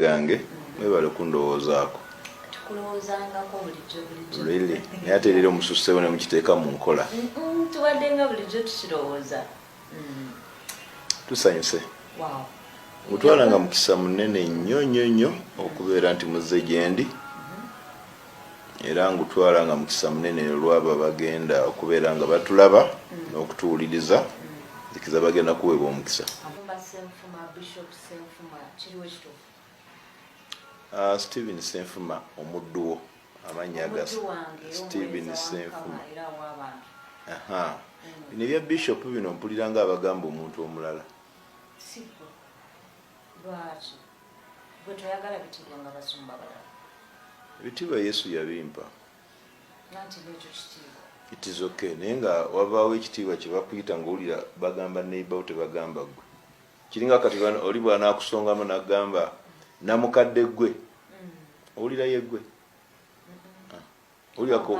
gange mwebale kundowoozaako tukulowoozangako bulijjo really naye ate leero mususseewo ne mukiteeka mu nkola tubadde nga bulijjo tukirowooza tusanyuse wow. mutwalanga mukisa munene nnyo okubeera nti muzze gyendi era ngutwalanga mukisa munene olwaba bagenda okubeera nga batulaba n'okutuwuliriza zikiza bagenda kuweebwa omukisa. Stephen Senfuma omudduwo amannya ga Stephen Senfuma. Bino ebya bishop bino mpulira nga abagamba omuntu omulala. Lwaki bwe toyagala bitibwa nga basumba balala? Ebitiibwa Yesu yabimpa. Nanti n'ekyo kitiibwa. It is okay. Naye nga wabaawo ekitiibwa kye bakuyita ng'owulira bagamba neighbor tebagamba ggwe. Kiringa kati oli bw'anaakusongamu n'agamba namukadde ggwe. Owulira ye ggwe. Owulirako.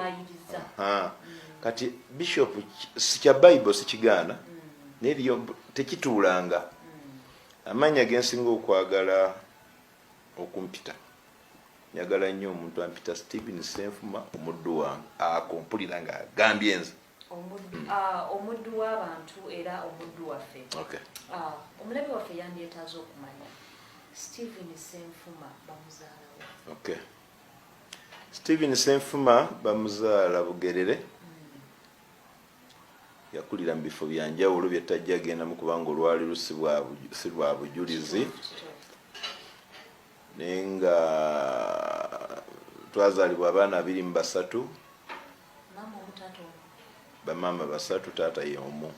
Kati bishop si kya Bible si kigaana. Naye tekituulanga. Amanya gensinga okwagala okumpita. Nyagala nnyo omuntu ampita Stephen Senfuma omuddu wange. Mpulira nga agambye nze. Omuddu w'abantu era omuddu waffe. Okay. Omulabe waffe yandyetaaze okumanya Stephen Senfuma bamuzaala wa? Okay. Stephen Senfuma bamuzaala Bugerere. Yakulira mu bifo bya njawulo bye tajja agendamu kubanga olwali si lwa bujulizi. Naye nga twazaalibwa abaana 23. Bamama 3 taata ye omu.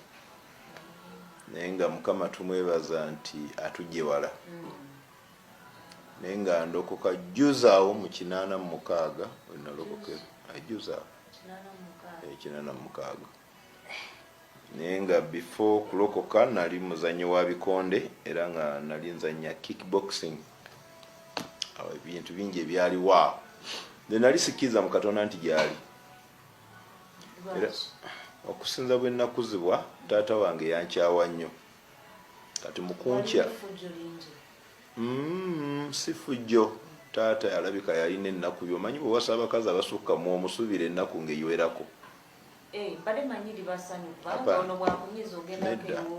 Naye nga Mukama tumwebaza nti atujje wala. Naye nga ndokoka juzaawo mu 86 wenalokokera. Ajuzaawo 86. Naye nga before kulokoka nali muzannyo wa bikonde era nga nali nzannya kickboxing. Ebintu bingi ebyali waawo. Nali sikiza mu Katonda nti gyali. Era okusinza bwe nakuzibwa taata wange yankyawa nnyo. Kati mukunkya. Si fujjo. Taata yalabika yalina ennaku by'omanyi bwe wasa abakazi abasukka mu omusubira ennaku ng'eyiwerako.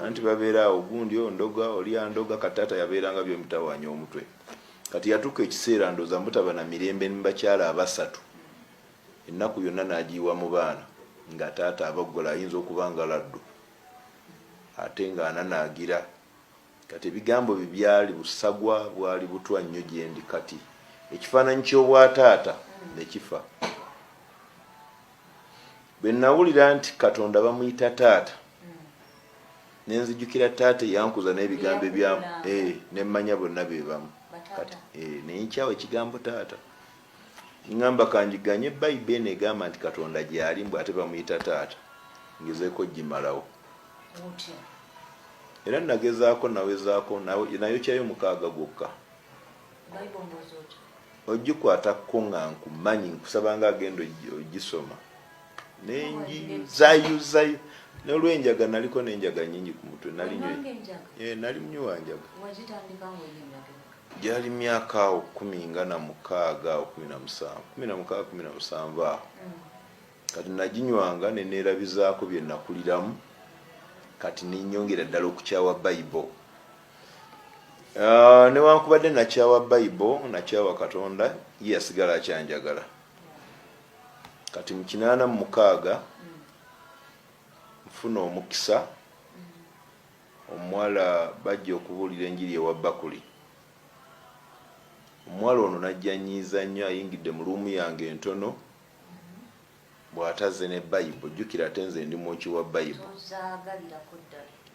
Anti babeera awo gundi ondoga oli andoga katata yabeeranga byomutawaanya omutwe. Kati yatuka ekiseera ndoza mutaba na mirembe mbakyala 3. Ennaku yonna n'agiyiwa mu baana nga taata abaggola ayinza okuba nga laddu ate nga ananaagira. Kati ebigambo bye byali busagwa bwali butwa nnyo gyendi. Kati ekifaananyi ky'obwataata ne kifa. Bwe nawulira nti Katonda bamuyita taata nenzijukira taata yankuza n'ebigambo ebyamu nemmanya bonna bebamu. Kati nenkyawa ekigambo taata ngamba kanjiganye Bayibuli negamba nti Katonda gyali mbw ate bamuyita taata ngezeeko gimalawo. Era nagezaako nawezaako nayo kyayo 6 gwokka. Ogikwatako nga nkumanyi nkusabanga agenda ogisoma nenjizayuzayo n'olwenjaga naliko n'enjaga nnyingi ku mutwe nali mnywa njaga. Gyali myaka 16 17 aho. Kati naginywanga neneerabizaako bye nakuliramu. Kati ninnyongera ddala okukyawa Bayibuli. Newankubadde nakyawa Bayibuli nakyawa Katonda ye yasigala akyanjagala. Kati mu 86 nfuna omukisa omuwala bajja okubuulira enjiri ewa Bakuli. Omuwala ono najja nnyiiza nnyo ayingidde mu luumu yange entono bw'atazze ne Bayibuli. Jjukira ate nze ndi mwoki wa Bayibuli.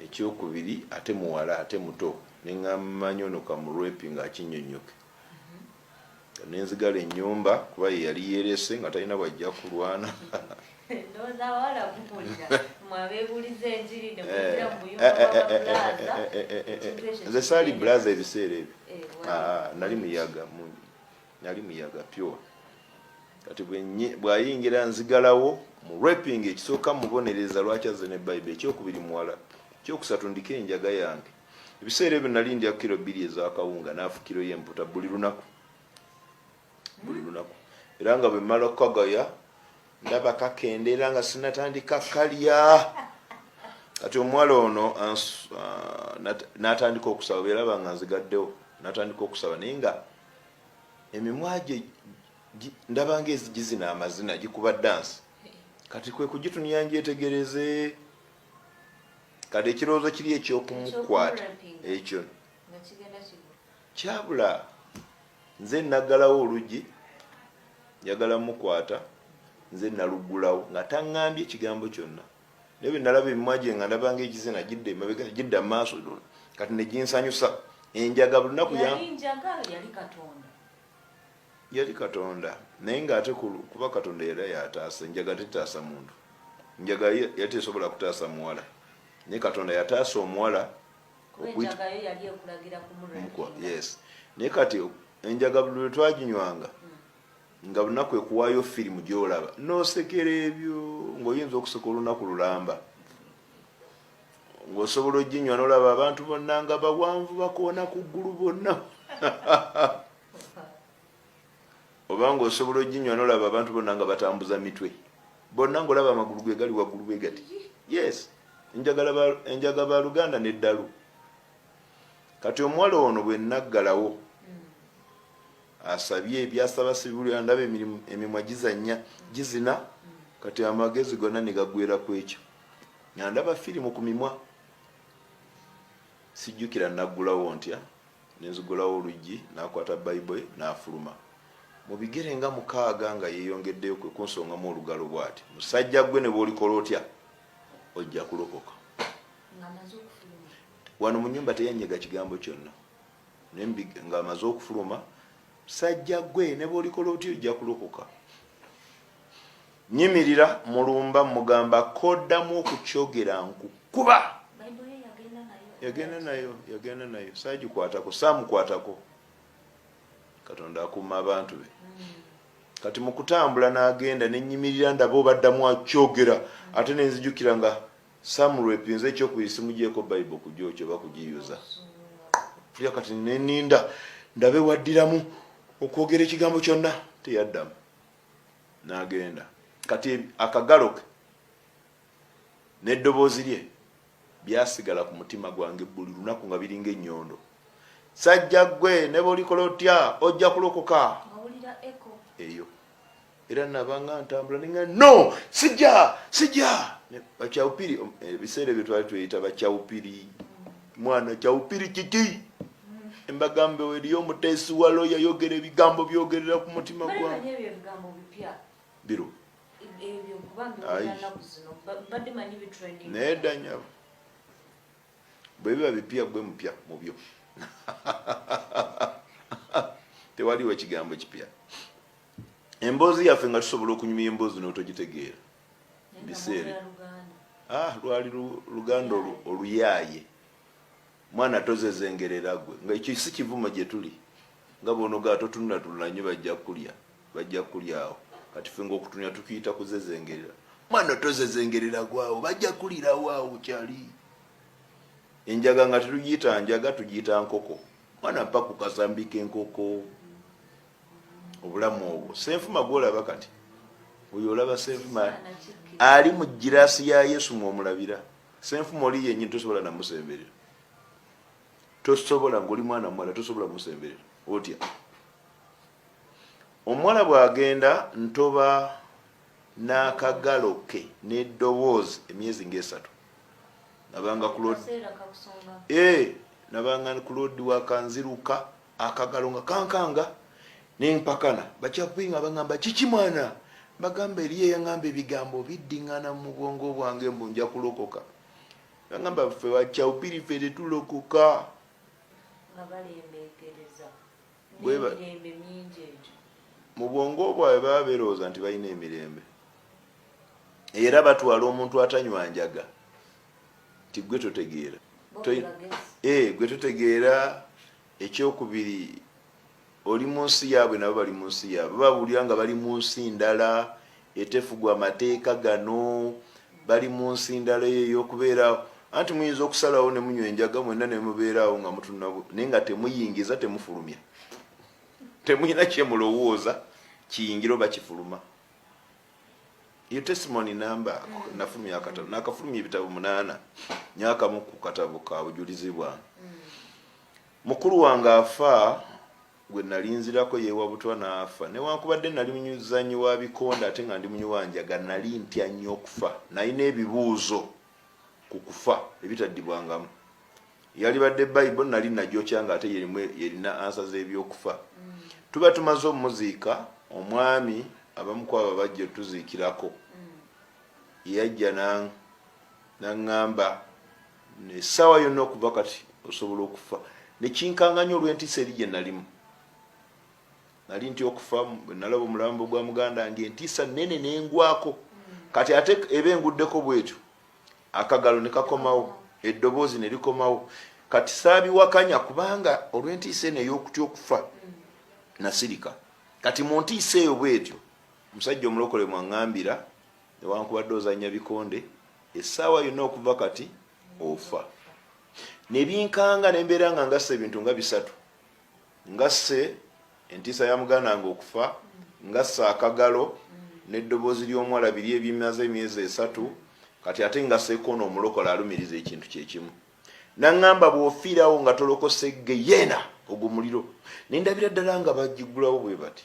Ekyokubiri ate muwala ate muto neŋŋammanyi ono kamulwepi ng'akinnyonnyoke. Nenzigala ennyumba kuba ye yali yeerese nga talina bwajja kulwana. Nze saali bulaza ebiseera ebyo. Nali muyaga pure. Kati bw'ayingira nzigalawo mu rapping ekisooka mubonereza lwaki azze ne Bayibuli. Ekyokubiri muwala. Ekyokusatu ndiko enjaga yange. ebiseera ebyo nali ndya kilo 2 ez'akawunga naafu kilo y'emputa buli lunaku era nga bwe mmala okukagaya ndaba kakendeera nga sinatandika kalya. Kati omuwala ono n'atandika okusaba, beeraba nga nzigaddewo, n'atandika okusaba naye nga emimwa gye ndaba nga ezigizina amazina gikuba dansi. Kati kwe kugitunya ngyetegereze, kati ekirowoozo kiri ekyokumukwata ekyo kyabula nze naggalawo oluggi njagala mukwata, nze naluggulawo nga taŋŋambye ekigambo kyonna. Naye bwe nalaba emimwa gye nga ndaba nga ekizina gidda emabega gidda mu maaso, kati ne ginsanyusa. Enjaga buli lunaku yali Katonda, naye ng'ate kuba Katonda era yataasa. Enjaga tetaasa muntu, enjaga yatesobola kutaasa muwala, naye Katonda yataasa omuwala yes. Naye kati enjaga buli lwe twaginywanga nga lunaku ekuwaayo firimu gy'olaba n'osekera ebyo ng'oyinza okuseka olunaku lulamba, ng'osobola oginywa n'olaba abantu bonna nga bawanvu bakoona ku ggulu bonna oba ng'osobola oginywa n'olaba abantu bonna nga batambuza mitwe bonna, ng'olaba amagulu ge gali waggulu bwe gati. Yes, enjaga ba Luganda n'eddalu. Kati omuwala ono bwe naggalawo asabye ebyasaba sibulya, ndaba emimwa gizina, kati amagezi gonna ne gaggwera ku ekyo. Nga ndaba firimu ku mimwa, sijjukira naggulawo ntya, nenzigulawo oluggi, n'akwata Bayibuli n'afuluma. Mu bigere nga 6 nga yeeyongeddeyo kwe kunsongamu olugalo bw'ati, musajja gwe ne bw'olikola otya ojja kulokoka. Wano mu nnyumba teyanyega kigambo kyonna, naye nga amaze okufuluma, musajja gwe ne bw'olikola otya ojja kulokoka. Nyimirira mulumba mugamba koddamu okukyogera nkukuba. Yagenda nayo saagikwatako, saamukwatako. Katonda akuuma abantu be. Kati mu kutambula n'agenda n'ennyimirira ndaba obaddamu akyogera, ate ne nzijukira nga Samuel epinze ekyokuyisimu gyeko Bayibuli kugyokyo oba kugiyuza. Fulya kati neninda ndabe waddiramu okwogera ekigambo kyonna, teyaddamu. N'agenda. Kati akagalo ke n'eddoboozi lye byasigala ku mutima gwange buli lunaku nga biringa ennyondo. Sajja gwe ne bw'olikola otya ojja kulokoka. Eyo era nabanga ntambula ninga no sijja bakyawupiri. Ebiseera bye twali tuyita bakyawupiri. Mwana kyawupiri kiki embagambe weriyo omuteesi walo yayogera ebigambo byogerera ku mutima gwange. Biro nedda nyabo bwe biba bipya gwe mupya mu byo tewaliwo ekigambo kipya. Emboozi yaffe nga tusobola okunyumya emboozi n'otogitegeera biseera lwali Luganda oluyaaye. Mwana tozezengerera gwe nga ekyo si kivumo gye tuli nga bonoga totunula tulanye bajja kulyawo. Kati ffe ng'okutunya tukiyita kuzezengerera. Mwana tozezengerera gwawo bajja kulirawo awo kyali. Enjaga nga tetugiyita njaga tugiyita nkoko. Mwana mpa ku kasambi k'enkoko. Obulamu obwo Senfuma gw'olaba kati oyo olaba Senfuma ali mu girasi ya Yesu mw'omulabira. Senfuma oli yennyini tosobola namusemberera, tosobola ng'oli mwana muwala tosobola musemberera otya. Omuwala bw'agenda ntoba n'akagalo ke n'eddoboozi emyezi nga 3 nabanga Claude wakanziruka akagalo nga kankanga nempakana bakyapinga bangamba kiki mwana bagamba eriye yangamba ebigambo biddingana mu bwongo bwange mbu nja kulokoka. Bangamba ffe wakyawupiri ffe tetulokoka mu bwongo bwabwe baba berowooza nti balina emirembe era batwala omuntu atanywa njaga ti gwe totegeera gwe totegeera. Ekyokubiri oli mu nsi yaabwe nabo bali mu nsi yaabwe, babulira nga bali mu nsi ndala etefugwa amateeka gano, bali mu nsi ndala eyo okubeera anti muyinza okusalawo ne munywa enjaga mwenna ne mubeeraawo nga mutunabo naye nga temuyingiza temufulumya temuyina kyemulowooza kiyingira oba kifuluma. Iyo testimony namba nafulumya akatabo nakafulumya ebitabo 8 nyakamu ku katabo ka bujulizi bwange. Mukulu wange afa gwe nalinzirako yewa butwa naafa newankubadde nali munyuzanyi wa bikonda ate nga ndi munywanjaga nali ntya nnyo okufa nalina ebibuuzo ku kufa ebitaddibwangamu. Yali badde Bible nali najjo kyanga ate yerina ansa z'ebyokufa. Tuba tumaze omuziika omwami abamukwaba bajja tuziikirako yajja n'angamba essaawa yonna okuva kati osobola okufa nekinkanganya olw'entiisa eri gye nalimu. Nali nti okufa nalaba omulambo gwa muganda wange entiisa nnene nengwako kati ate eba enguddeko bwetyo akagalo ne kakomawo eddoboozi ne likomawo kati saabiwakanya kubanga olw'entiisa eno ey'okutya okufa nasirika. Kati mu ntiisa eyo bwetyo omusajja omulokole mwaŋŋambira newankubadde ozannya bikonde essaawa yonna okuva kati ofa. Ne binkanga ne mbeera nga ngasse ebintu nga 3 ngasse entiisa ya muganda wange okufa ngasse akagalo n'eddoboozi ly'omuwala biri ebimaze emyezi 3 kati ate ngasseeko n'omulokole alumiriza ekintu kyekimu. Naŋŋamba bw'ofiirawo nga tolokose geyeena ogwo muliro nendabira ddala nga bagigulawo bwe bati.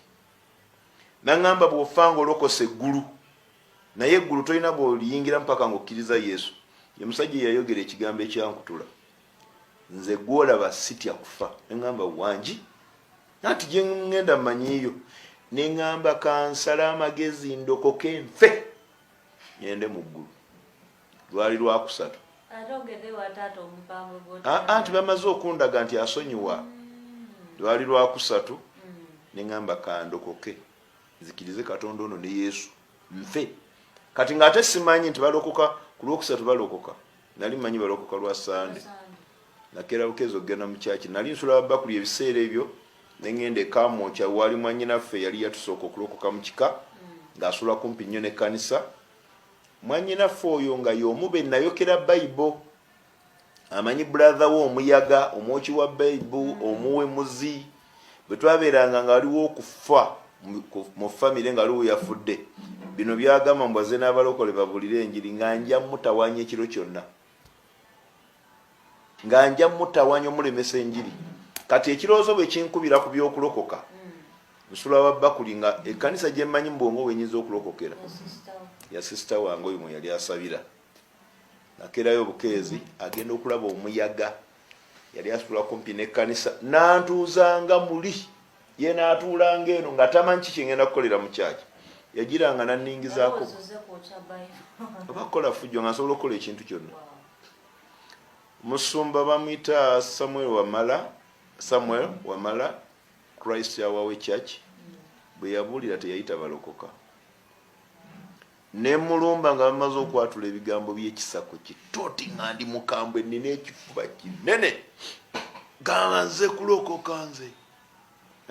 Naŋŋamba bw'ofanga olokose eggulu naye eggulu tolina bw'oliyingira mpaka ng'okkiriza Yesu. Ye musajja yayogera ekigambo ekyankutula nze gwolaba sitya kufa. Neŋŋamba wangi anti gye ŋŋenda mmanyiiyo neŋŋamba kansala amagezi ndokoke nfe ngende mu ggulu. Lwali Lwakusatu anti bamaze okundaga nti asonyiwa. Lwali Lwakusatu neŋŋamba kandokoke nzikirize Katonda ono ne Yesu nfe. Kati ng'ate simanyi nti balokoka ku Lwokusatu balokoka. Nali mmanyi balokoka lwa Sande. Nakeera bukeezi okugenda mu kyaki. Nali nsula Bakuli ebiseera ebyo neŋŋenda e Kamwokya wali mwannyinaffe yali yatusooka okulokoka mu kika ng'asula kumpi nnyo n'ekkanisa. Mwannyinaffe oyo nga y'omu be nayokera Bible amanyi brother we omuyaga omwoki wa Bible omuwemuzi bwe twabeeranga nga waliwo okufa mu famire nga aliwo yafudde. Bino byagamba mbwaze n'abalokole babulire enjiri nga nja mutawanya ekiro kyonna nga nja mutawanya omulemesa enjiri. Kati ekirowoozo bwe kinkubira ku by'okulokoka nsula wa Bakuli nga ekkanisa gye mmanyi mbwongo wenyinza okulokokera ya sisita wange oyo mwe yali asabira. Nakeerayo obukeezi agenda okulaba omuyaga yali asitula kumpi n'ekkanisa n'antuuzanga muli ye n'atuulanga eno nga tamanyi kiki ngenda kukolera mu kyaki. Yagiranga nanningizaako oba kukola fujjo nga nsobola okukola ekintu kyonna. Musumba bamuyita Samuel Wamala Christ Yawawe Church bwe yabuulira teyayita balokoka. Ne mulumba nga bamaze okwatula ebigambo by'ekisako kitoti nga ndi mukambwe nina ekifuba kinene nga nze kulokoka nze.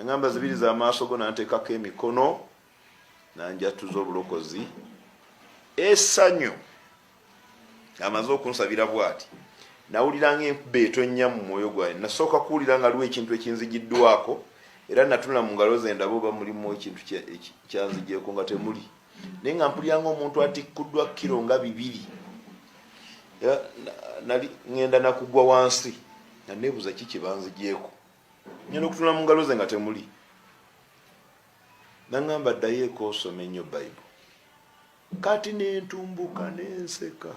Engamba zibiri za maaso go nanteekako emikono nanjatuza obulokozi. Essanyu amaze okunsabira bw'ati nawuliranga enkuba etonnya mu mwoyo gwange. Nasooka kuwulira nga aliwo ekintu ekinzigiddwako era natula mu ngalo ze ndaba oba mulimu ekintu kyanzigyeko nga temuli. Naye nga mpuliranga omuntu atikkuddwa kilo nga 2 nali ngenda nakugwa wansi nga neebuuza ki kye banzigyeko. Ngenda okutula mu ngalo ze nga temuli. Naŋŋamba ddayo osome ennyo Bible. Kati nentumbuka nenseka.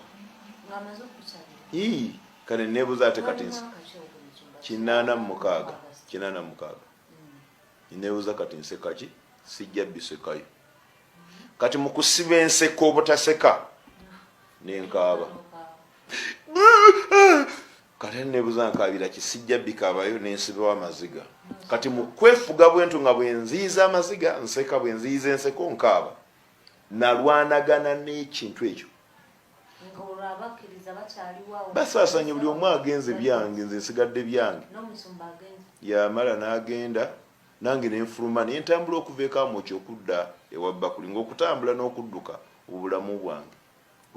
Kale neebuuza ate kati 86 neebuuza kati nseka ki sijja bisekayo. Kati mu kusiba enseko obutaseka nenkaaba. Kati neebuuza nkaabira ki sijja bikaabayo nensibawo amaziga. Kati mu kwefuga bwentu nga bwenziiza amaziga nseka bwenziiza enseko nkaaba. Nalwanagana n'ekintu ekyo. Basaasanye buli omu agenze byange nze nsigadde byange. Yamala n'agenda nange nenfuluma nentambula okuva e Kamwokya okudda ewa Bakuli ng'okutambula n'okudduka obulamu bwange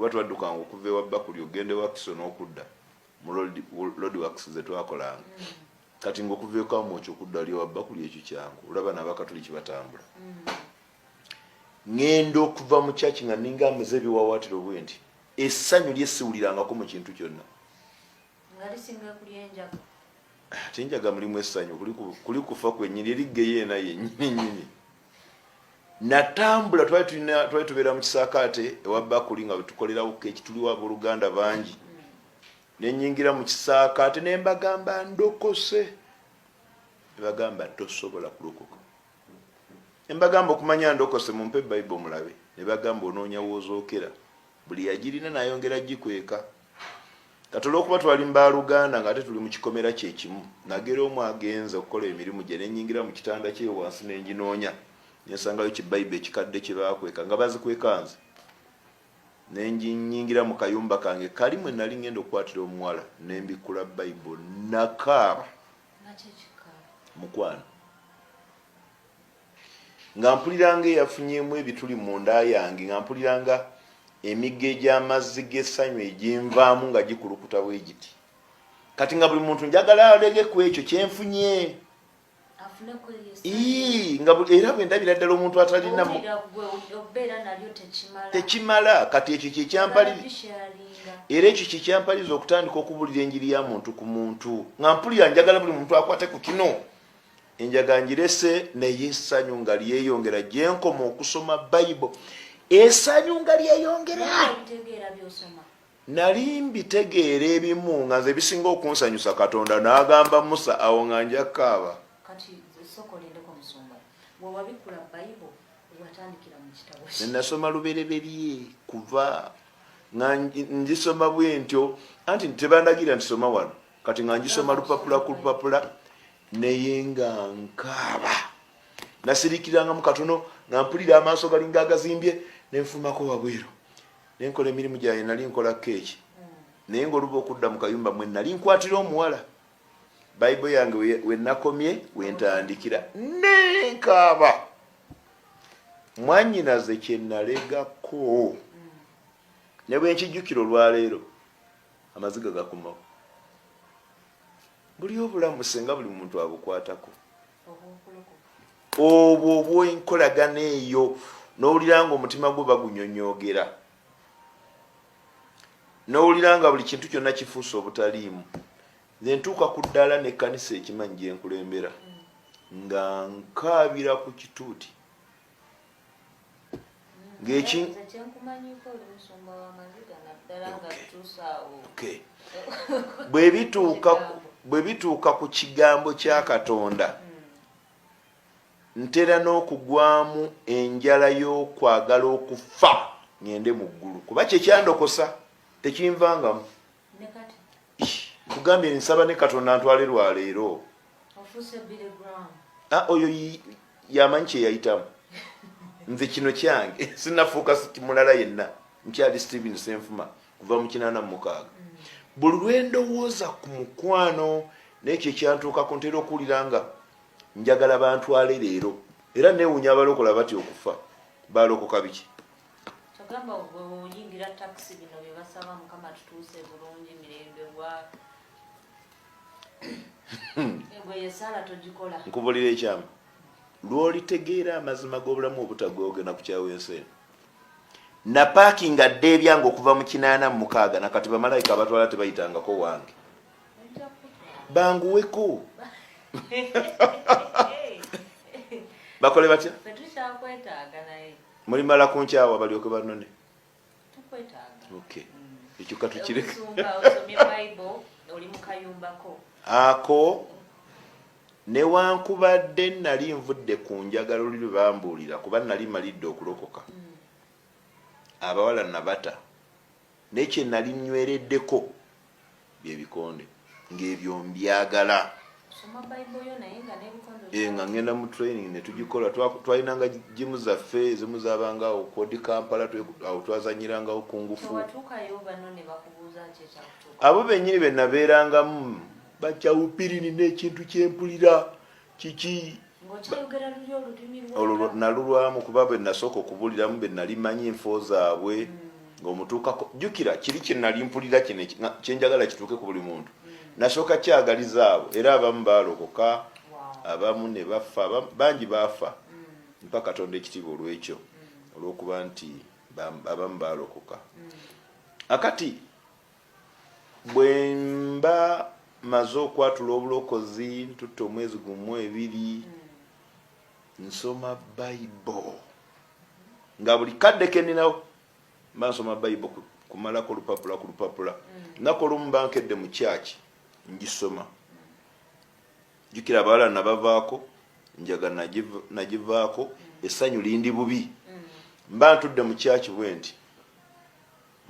kuba twaddukanga okuva ewa Bakuli ogende Wakiso n'okudda mu road works ze twakolanga kati ng'okuva eka Mwoki okudda ali ewa Bakuli ekyo kyangu olaba n'Abakatoliki batambula ngenda okuva mu kyaki nga ninga ameze ebiwawaatiro bwe nti essanyu lyesiwulirangako mu kintu kyonna ate enjaga mulimu essanyu kuli kufa kwennyini eriggeyo ena yennyini natambula twali tubeera mu kisaakaate ewa Bakuli nga tukolerawo keeki tuliwo abooluganda bangi nenyingira mu kisaakaate ne mbagamba ndokose nebagamba tosobola kulokoka embagamba okumanya ndokose mumpe Bible mulabe nebagamba onoonya woozookera buli yagirina nayongera gikweka katola okuba twali mbaaluganda nga ate tuli mu kikomera kyekimu nagera omu agenza okukola emirimu gye nenyingira mu kitanda kye wansi nenginoonya nensangayo kibayibuli ekikadde kye baakweka nga bazikweka nze nenjinyingira mu kayumba kange kali mwe nali ngenda okukwatira omuwala nembikula Bible nakaaba mukwano nga mpuliranga eyafunyemu ebituli mu nda yange nga mpuliranga emigga egy'amazzi g'essanyu eginvaamu nga gikulukuta bwe giti kati nga buli muntu njagala alege ku ekyo kyenfunye nga era bwe ndabira ddala omuntu atalina tekimala kati ekyo kyekyampaliza era ekyo kyekyampaliza okutandika okubulira enjiri ya muntu ku muntu nga mpulira njagala buli muntu akwate ku kino enjaga njirese naye essanyu nga lyeyongera gyenkoma okusoma Bible essanyu nga lyeyongera nali mbitegeera ebimu nga nze bisinga okunsanyusa Katonda n'agamba Musa awo nga nja kaaba nenasoma lubereberye kuva nga ngisoma bwe ntyo anti tebandagira ntisoma wano kati nga ngisoma lupapula ku lupapula naye nga nkaaba nasirikiranga mu katono nga mpulira amaaso galinga agazimbye nenfumako wabweru nenkola emirimu gyange nali nkola keeki naye ng'oluba okudda mu kayumba mwe nali nkwatira omuwala Bible yange wenakomye wentandikira nenkaaba mwannyinaze kye nalegako ne bwe nkijjukira olwaleero amaziga gakomawo buli obulamu senga buli muntu abukwatako obwo obwenkolagana eyo n'owulira nga omutima gwe bagunyonyogera n'owulira nga buli kintu kyonna kifuuse obutaliimu nze ntuuka ku ddaala n'ekkanisa ekimanyi gye nkulembera nga nkaabira ku kituuti bwe bituuka ku kigambo kya Katonda ntera n'okugwamu enjala y'okwagala okufa ngende mu ggulu kuba kyekyandokosa tekinvangamu kugambye nsaba ne Katonda ntwale lwaleero oyo yamanyi kyeyayitamu nze kino kyange sinafuuka mulala yenna nkyali Stephen Senfuma kuva mu 86 buli lwendowooza ku mukwano n'ekyo ekyantuukako ntera okuwulira nga njagala bantwale leero era neewuunya abalokola batya okufa balokoka biki kyogamba oyingira takisi bino bye basaba Mukama tutuuse bulungi mirembe wa egwe yesala togikola nkubulira ekyama lwolitegeera amazima g'obulamu obutagogena ku kyawo ensi na paakinga dde ebyange okuva mu 86 nakati bamalayika abatwala tebayitangako wange banguweko bakole batya mulimala kunkyawa balyoke banone ekyo katukireka ako newankubadde nali nvudde ku njagala oli lwe bambuulira kuba nali malidde okulokoka abawala nabata nekye nali nywereddeko byebikonde ng'ebyo mbyagala nga ngenda mu training netugikola twalinanga jimu zaffe ezimu zabangawo kodi Kampala awo twazanyirangawo kungufu abo bennyini be nabeerangamu bakyawupirini n'ekintu kyempulira kiki olwo nalulwamu kuba bwe nasooka okubuliramu be nali manyi enfo zaabwe ng'omutuukako jjukira kiri kye nali mpulira kino kyenjagala kituuke ku buli muntu nasooka kyagaliza abo era abamu baalokoka abamu ne bafa bangi baafa mpa Katonda ekitiibwa olw'ekyo olw'okuba nti abamu baalokoka akati bwe mba maze okwatula obulokozi ntutta omwezi gumu 2 nsoma Bible nga buli kadde keninawo mba nsoma Bible kumalako lupapula ku lupapula nako olumu bankedde mu kyaki ngisoma jukira abawala nabavaako njaga nagivaako essanyu lindi bubi mba ntudde mu kyaki bwe nti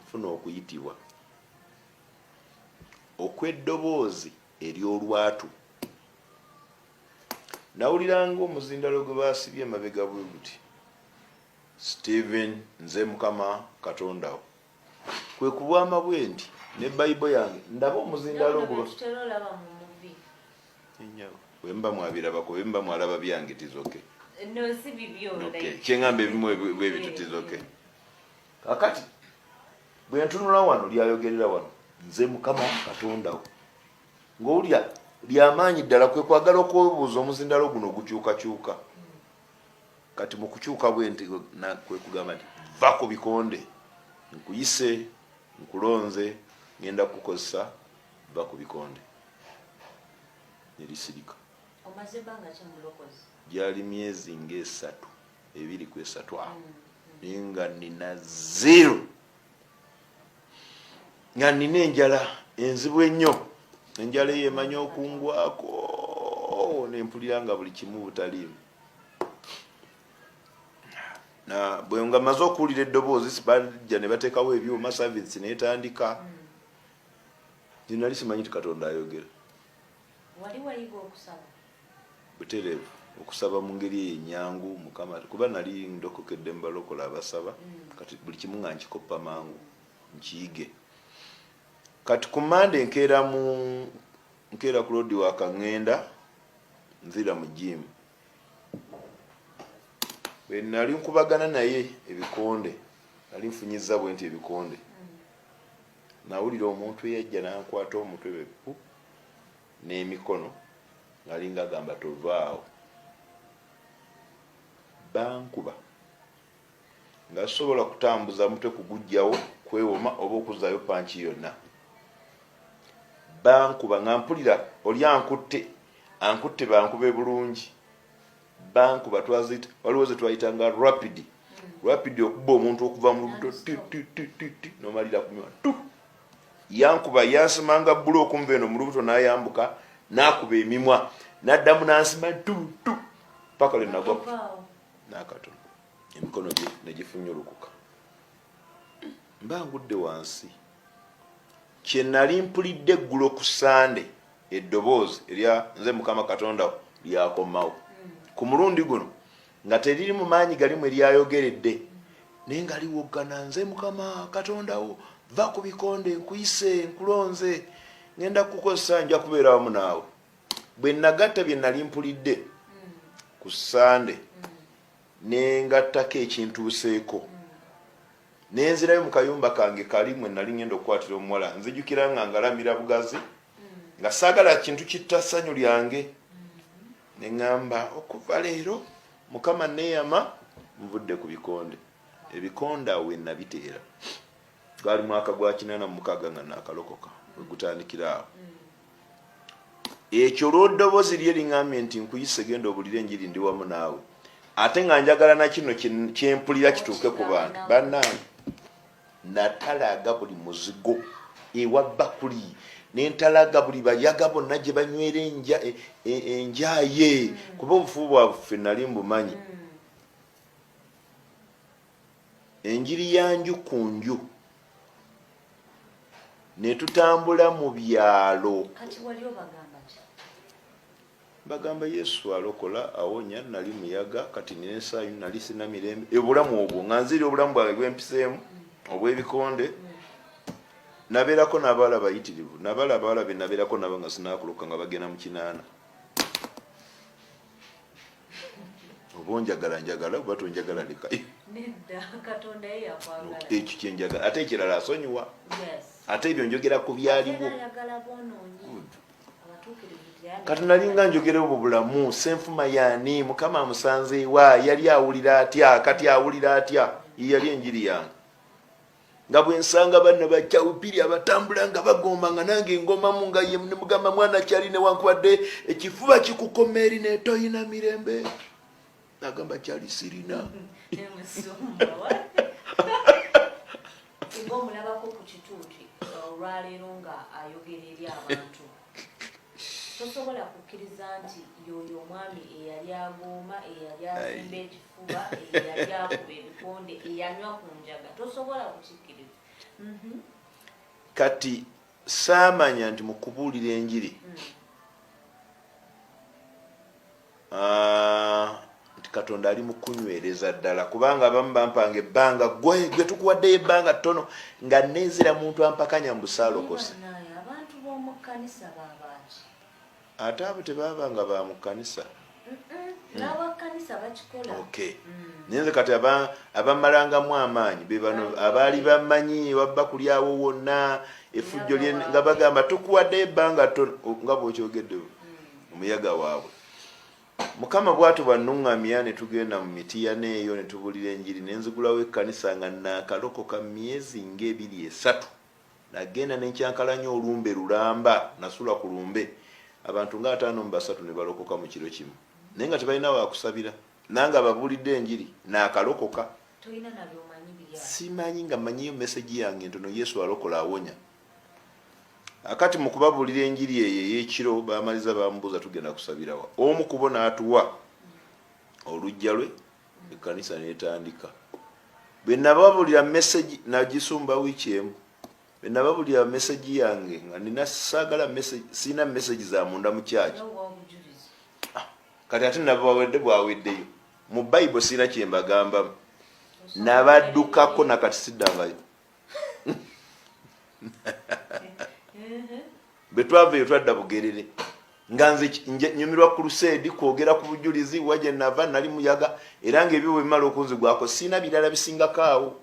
nfuna okuyitibwa okw'eddoboozi ery'olwatu nawuliranga omuzindalo gwe baasibye emabega bwe guti Stephen nze Mukama Katondawo kwe kubwama bwe nti ne Bible yange ndaba omuzindalo ogwo wemba mwabirabako wemba mwalaba byange tizoke kyeŋŋamba ebimu bwe bitutizoke kakati bwe ntunula wano lyayogerera wano nze Mukama Katondawo ng'owulya lyamaanyi ddala kwe kwagala okwebuuza omuzindalo guno gukyukakyuka kati mu kukyuka bwe nti kwe kugamba nti va ku bikonde nkuyise nkulonze ngenda kukozesa va ku bikonde nerisirika gyali myezi nga 2 ku 3 naye nga nina 0 nga nina enjala enzibu ennyo enjala eyo emanya okungwako nempulira nga buli kimu butaliimu na bwe nga maze okuwulira eddoboozi sibajja ne bateekawo ebyuma service netandika nali simanyi ti Katonda ayogera butereevu okusaba mu ngeri enyangu Mukama kuba nali ndokokedde mbalokola abasaba kati buli kimu nga nkikoppa mangu nkiyige kati ku Mande nkeera ku lodi wa Kaŋŋenda nzira mu jimu bwe nali nkubagana naye ebikonde nali nfunyiza bwe nti ebikonde nawulira omuntu eyajja nankwata omutwe bepu n'emikono ngalinga agamba tovaawo bankuba nga sobola kutambuza mutwe kugujjawo kwewoma oba okuzaayo panki yonna bankuba nga mpulira oli ankutte bankube bulungi bankuba twazita waliwo ze twayitanga rapid okuba omuntu okuva mu lubuto nomalira kunywa yankuba yansimanga bbulu okumva eno mu lubuto n'ayambuka n'akuba emimwa n'addamu n'ansima paka lwe nagwa n'akatono emikono gye ne gifunyulukuka mba ngudde wansi kye nali mpulidde eggulo ku Sande eddoboozi erya nze Mukama Katonda lyakomawo ku mulundi guno nga teriri mu maanyi galimu eryayogeredde naye nga liwoggana nze Mukama Katondawo va ku bikonde nkuyise nkulonze ngenda kukozesa nja kubeera wamu naawe bwe nagatta bye nali mpulidde ku Sande nengattako ekintuuseeko nenzirayo mu kayumba kange kali mwe nali ngenda okukwatira omuwala nzijukira nga ngalamira bugazi nga saagala kintu kitta ssanyu lyange neŋŋamba okuva leero Mukama neeyama nvudde ku bikonde ebikonde awo nabiteera gwali mwaka gwa 86 nga nakalokoka we gutandikira awo ekyo olw'eddoboozi lye liŋŋambye nti nkuyise genda obulire enjiri ndi wamu naawe ate nga njagala na kino kyempulira kituuke ku bantu bannange natalaga buli muzigo ewa bakuli nentalaga buli bayaga bonna gye banywera enjaye kuba obufu bwaffe nali mbumanyi enjiri yanju ku nju ne tutambula mu byalo bagamba Yesu alokola awonya nali muyaga kati nensayu nali sina mirembe obulamu obwo nga nziri obulamu bwange bwempiseemu obw'ebikonde nabeerako n'abaala bayitirivu abaala be nabeerako nabo nga sinakuluka nga bagenda mu 8 bonjagala njagala oba tonjagala lekayo. Nedda Katonda ye yakwagala. Ekyo kyenjagala ate ekirala asonyiwa. Yes. Ate ebyo njogera ku byaliwo. Ayagala boonoonyi. Abatuukirivu Kati nalinga njogera obwo bulamu senfuma yaani Mukama amusanze wa yali awulira atya kati awulira atya yali enjiri yange. Nga bwe nsanga banna bakyawupiri abatambula nga bagomba nga nange engoma mu nga ye mugamba mwana kyali ne wankwadde ekifuba kikukoma eri ne toyina mirembe. Nagamba kyali sirina. Ng'omulabako ku kituuti olwaleero nga ayogera eri abantu. Tosobola kukkiriza nti yoyo omwami eyali agooma, eyali azimba ekifuba, eyali akuba ebikonde, eyanywa ku njaga. Tosobola kukikkiriza. Kati saamanya nti mu kubuulira enjiri nti Katonda ali mu kunywereza ddala kubanga abamu bampanga ebbanga gwe tukuwaddeyo ebbanga ttono nga neezera muntu ampakanya mu busaalokose. Abantu b'omu kkanisa baabaki? Ate abo tebaabanga ba mu kkanisa. N'abakkanisa bakikola. Okay. Nyenze kati abamalangamu amaanyi be bano abaali bamanyi wabba kulyawo wonna effujjo lye nga bagamba tukuwaddeyo ebbanga ttono nga bw'okyogedde omuyaga waabwe. Mukama bw'atyo bwannuŋŋamya ne tugenda mu mitiya n'eyo ne tubuulira enjiri ne nzigulawo ekkanisa nga naakalokoka myezi nga 2-3. Nagenda ne nkyankalanya olumbe lulamba nasula ku lumbe. Abantu nga 5-3 ne balokoka mu kiro kimu. Naye nga tebalina waakusabira. Nange ababuulidde enjiri naakalokoka. Tolina nabyo omanyi biri awo. Simanyi nga mmanyiyo meseji yange ntono Yesu alokola awonya. Akati mu kubabuulira enjiri eyo ey'ekiro baamaliza bamubuuza tugenda kusabirawa. Omu kubo n'atuwa olujja lwe ekkanisa n'etandika. Bwe nababuulira meseji nagisumba wiiki emu. Bwe nababuulira meseji yange nga nina saagala meseji sina meseji za munda mu kyaki. Kati ate nabawedde bwaweddeyo. Mu Bible sina kye mbagambamu. Nabaddukako nakati siddangayo. Bwe twaveeyo twadda Bugerere nga nze nyumirwa crusade kwogera ku bujulizi waje nava nali muyaga era ng'ebyo bwe bimala okunzigwako sina birala bisingako awo.